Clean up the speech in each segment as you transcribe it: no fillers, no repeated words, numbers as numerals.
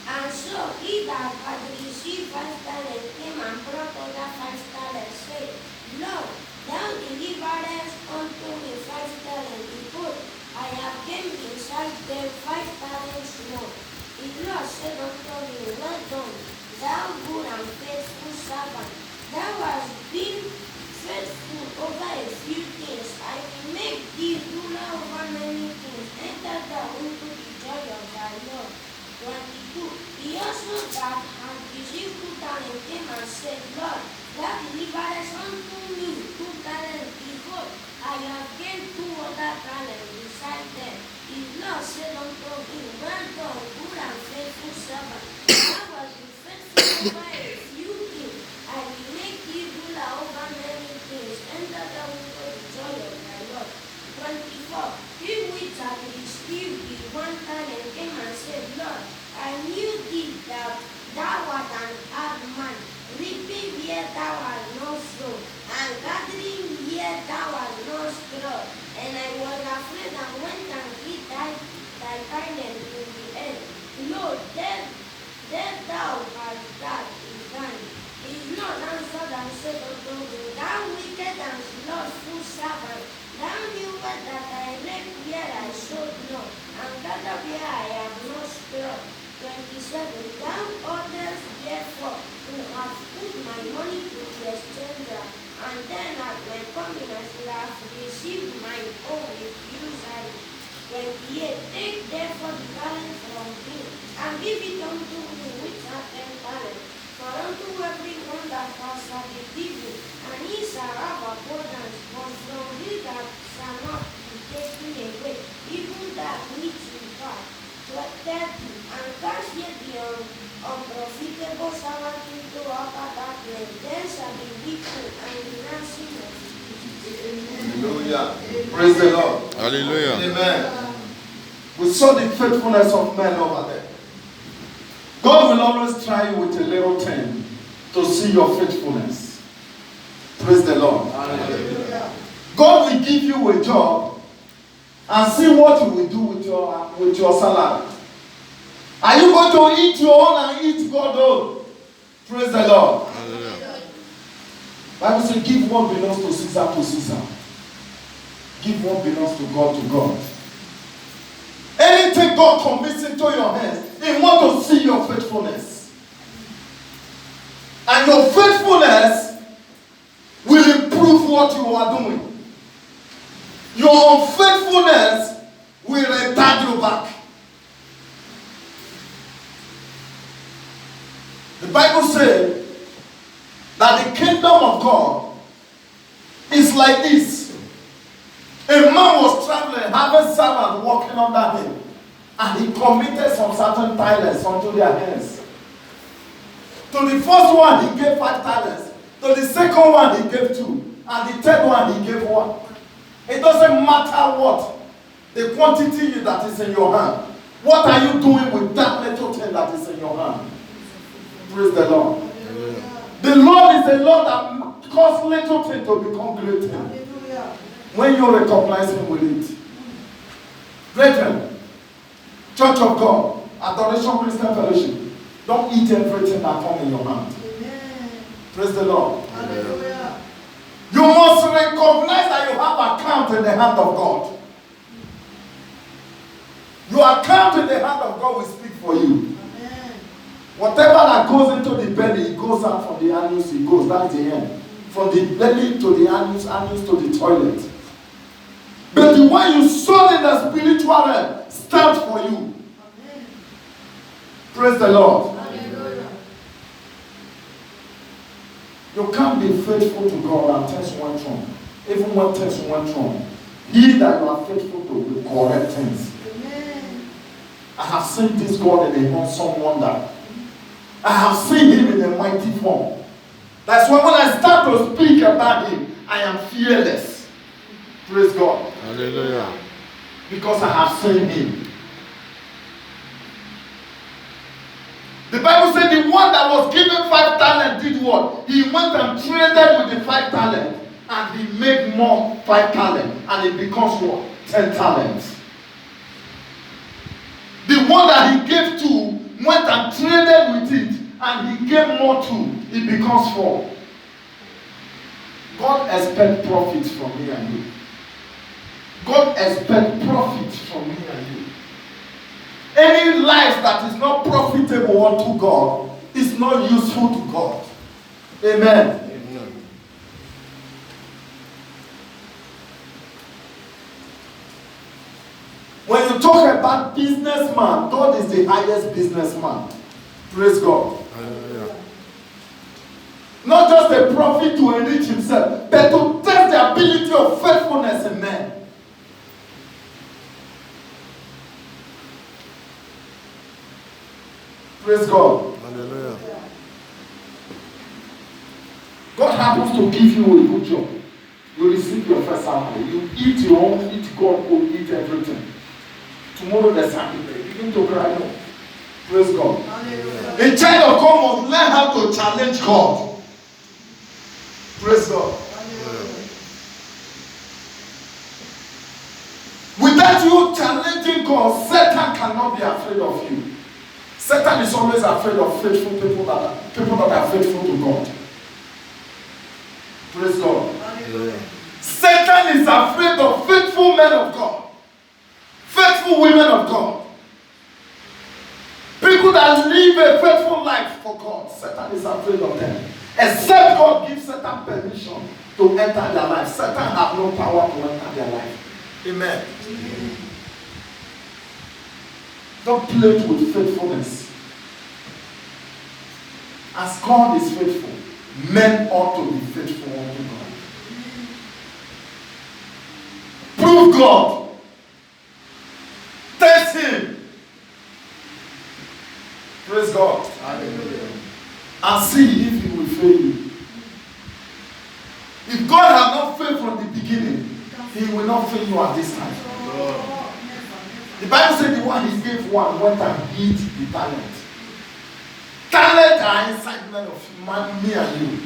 And so he that had received 5 talents came and brought other 5 talents, saying, Lord, thou deliverest unto me 5 talents. Behold, I have gained beside them 5 talents more. The Lord said unto him, Well done, thou good and faithful servant. Thou hast been faithful over a few things. I will make thee ruler over many things. Enter thou into the joy of thy Lord. 22. He also that had received 2 talents came and said, Lord, thou deliverest unto me 2 talents. Behold, I have gained 2 other talents beside them. The Lord said unto him, Well done, good and faithful servant. Thou hast been faithful over a few things. I will make thee ruler over many things. Enter thou into the joy of thy Lord. 24. He which had received the 1 talent came and said, Lord, I knew thee that thou art an hard man, reaping where thou hast not sown, and gathering where thou hast not strawed. And I was afraid and went and hid thy talent in the earth. Lo, there thou hast that is thine. His Lord answered and said unto him, Thou wicked and slothful servant, thou knewest that I reap where I sowed not, and gather where I have not strawed. 27. Thou oughtest therefore to have put my money to the exchanger, and then at my coming I should have received my own with usury. 28. Take therefore the talent from him, and give it unto him which hath 10 talents. For unto every one that has shall be given, and he shall have abundance, but from him that shall not be taken away, even that which is bad. 30. And cast ye the unprofitable servant into upper darkness, there shall be weeping and gnashing of teeth. Hallelujah. Praise the Lord. Hallelujah. Amen. We saw the faithfulness of men over there. God will always try you with a little thing to see your faithfulness. Praise the Lord. Hallelujah. God will give you a job and see what you will do with your salary. Are you going to eat your own and eat God's own? Praise the Lord. Hallelujah. Bible says, give what belongs to Caesar. Give what belongs to God. Anything God commits into your hands, He wants to see your faithfulness. And your faithfulness will improve what you are doing. Your unfaithfulness will retard you back. The Bible says that the kingdom of God is like this. A man was traveling, having servants walking under him, and he committed some certain talents unto their hands. To the first one he gave 5 talents. To the second one he gave 2. And the third one he gave 1. It doesn't matter what the quantity that is in your hand. What are you doing with that little thing that is in your hand? Praise the Lord. Hallelujah. The Lord is a Lord that causes little thing to become great thing. When you recognize Him with it. Brethren, Church of God, Adoration Christian Fellowship, don't eat everything that comes in your hand. Amen. Praise the Lord. Hallelujah. You must recognize that you have account in the hand of God. Your account in the hand of God will speak for you. Amen. Whatever that goes into the belly, it goes out from the anus, it goes, that's the end. From the belly to the anus to the toilet. But the one you sow in the spiritual realm stands for you. Amen. Praise the Lord. Hallelujah. You can't be faithful to God and things went wrong. Even when things went wrong, He that you are faithful to will correct things. Amen. I have seen this God in a awesome wonder. I have seen Him in a mighty form. That's why when I start to speak about Him, I am fearless. Praise God. Hallelujah. Because I have seen Him. The Bible said the one that was given 5 talents did what? He went and traded with the 5 talents. And he made more 5 talents. And it becomes what? 10 talents. The one that he gave to went and traded with it, and he gave more too, it becomes 4. God expects profit from me and you. God expects profit from me and you. Any life that is not profitable unto God is not useful to God. Amen. Amen. When you talk about businessman, God is the highest businessman. Praise God. Hallelujah. Not just a profit to enrich himself, but to test the ability of faithfulness in men. Praise God. Hallelujah. God happens to give you a good job. You receive your first salary. You eat your own, eat God, or eat everything. Tomorrow there's Saturday. Begin to cry out. Praise God. A child of God must learn how to challenge God. Praise God. Without you challenging God, Satan cannot be afraid of you. Satan is always afraid of faithful people that are faithful to God. Praise God. Hallelujah. Satan is afraid of faithful men of God, faithful women of God, people that live a faithful life for God. Satan is afraid of them. Except God gives Satan permission to enter their life. Satan has no power to enter their life. Amen. Don't play with faithfulness. As God is faithful, men ought to be faithful unto God. Prove God. Test Him. Praise God. Hallelujah. And see if He will fail you. If God has not failed from the beginning, He will not fail you at this time. The Bible said the one He gave one went and hid the talent. Talent are inside men of man, me and you.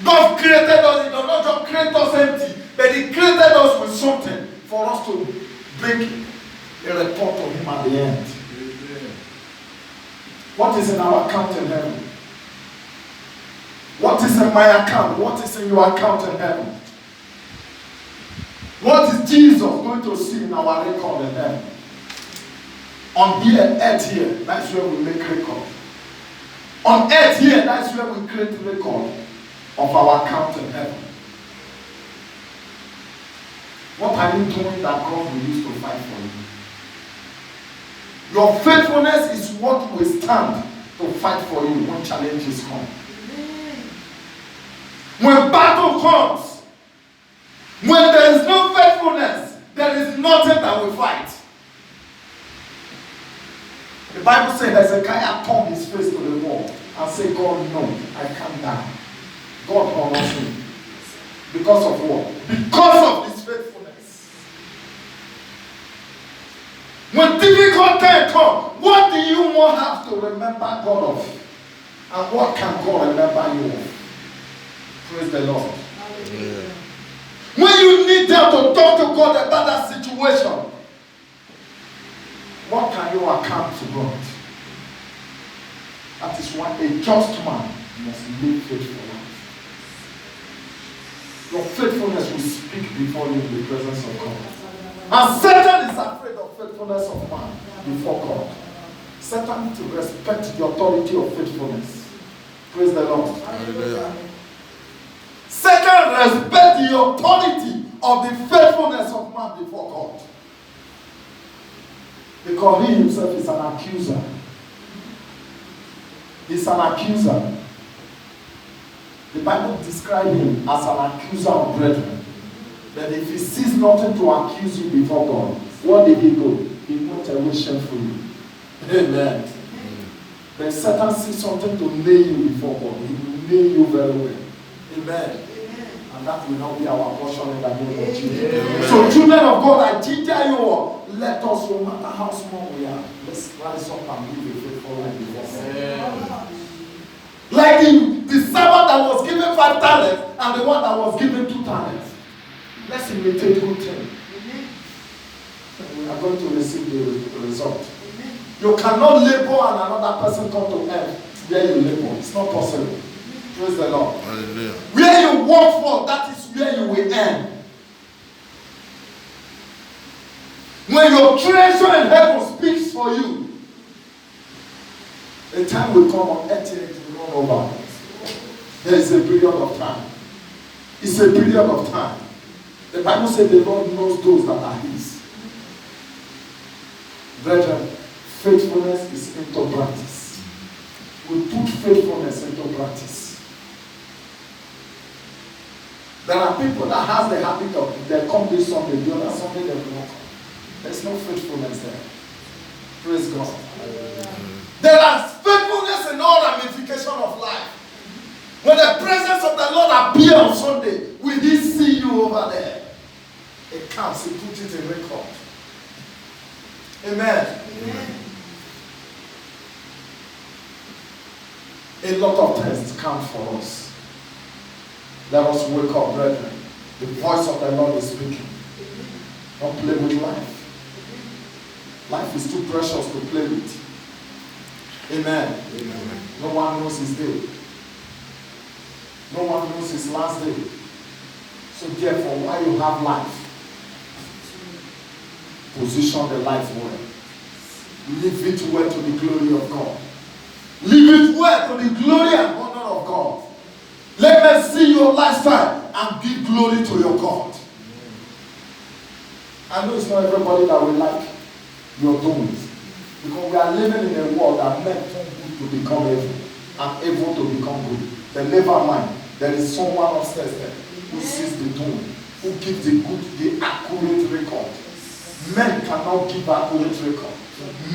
God created us. He does not just create us empty, but He created us with something for us to bring a report to Him at the end. What is in our account in heaven? What is in my account? What is in your account in heaven? What is Jesus going to see in our record in heaven? On here, earth here, that's where we make record. On earth here, that's where we create record of our account in heaven. What are you doing that God will use to fight for you? Your faithfulness is what will stand to fight for you when challenges come. When battle comes, when there is no faithfulness, there is nothing that will fight. The Bible says Hezekiah turned his face to the wall and said, God, no, I can't die. God honors him. Because of what? Because of his faithfulness. When difficult times come, what do you want have to remember God of? And what can God remember you of? Praise the Lord. Yeah. When you need them to talk to God about that situation, what can you account to God? That is why a just man must live faithful life. Your faithfulness will speak before you in the presence of God. And Satan is afraid of faithfulness of man before God. Satan needs to respect the authority of faithfulness. Praise the Lord. Hallelujah. Satan respects the authority of the faithfulness of man before God. Because he himself is an accuser. He's an accuser. The Bible describes him as an accuser of brethren. That if he sees nothing to accuse you before God, what did he do? He went away shamefully. Amen. But Satan sees something to nail you before God. He will nail you very well. Amen. And that will not be our portion in the name of Jesus. Amen. So children of God, I teach you all. Let us, no matter how small we are, let's rise up and live a faithful life before God. Like the servant that was given 5 talents and the one that was given 2 talents. Let's imitate good thing. We are going to receive the result. You cannot labor and another person come to earth where you labor. It's not possible. Praise the Lord. Hallelujah. Where you work for, that is where you will earn. When your treasure in heaven speaks for you, a time will come on earth it will run over. There is a period of time. It's a period of time. The Bible says the Lord knows those that are His. Brethren, faithfulness is into practice. We put faithfulness into practice. There are people that have the habit of they come this Sunday, the other Sunday they will not come. There's no faithfulness there. Praise God. There is faithfulness in all ramifications of life. When the presence of the Lord appears on Sunday, will He see you over there? It counts. He puts it in record. Amen. Amen. A lot of things count for us. Let us wake up, brethren. The voice of the Lord is speaking. Don't play with life. Life is too precious to play with. Amen. Amen. No one knows his day. No one knows his last day. So therefore, while you have life, position the life well. Live it well to the glory of God. Live it well to the glory and honor of God. Let me see your lifestyle and give glory to your God. I know it's not everybody that will like your doings. Because we are living in a world that men turn good to become evil and evil to become good. Then never mind. There is someone upstairs there who sees the doing, who gives the good, the accurate record. Men cannot give accurate record.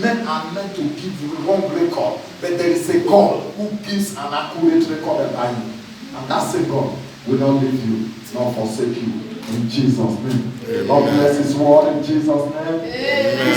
Men are meant to give wrong record. But there is a God who gives an accurate record about you. And that same God will not leave you, nor forsake you. In Jesus' name. God bless His word in Jesus' name. Amen.